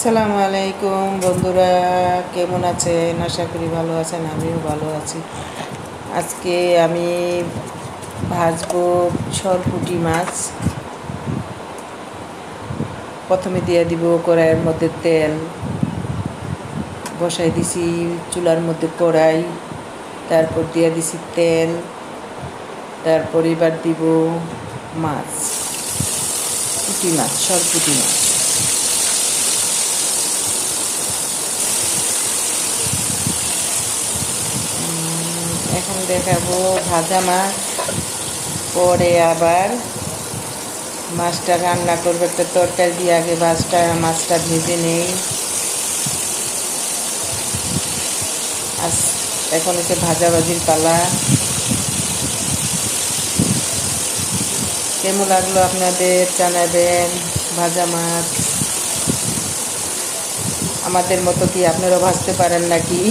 আসসালামু আলাইকুম বন্ধুরা, কেমন আছেন? আশা করি ভালো আছেন, আমিও ভালো আছি। আজকে আমি ভাজবো সরপুঁটি মাছ। প্রথমে দিয়ে দিব কড়াইয়ের মধ্যে তেল, বসাই দিছি চুলার মধ্যে কড়াই, তারপর দিয়ে দিছি তেল, তারপর এবার দিব মাছ, পুঁটি মাছ, সরপুঁটি মাছ। এখন দেখাবো ভাজা মাছ, পরে আবার মাছটা রান্না করবো। একটা তরকারি দিয়ে আগে মাছটা ভেজে নেই। এখন হচ্ছে ভাজাভাজির পালা। কেমন লাগলো আপনাদের জানাবেন। ভাজা মাছ আমাদের মতো কি আপনারাও ভাজতে পারেন নাকি?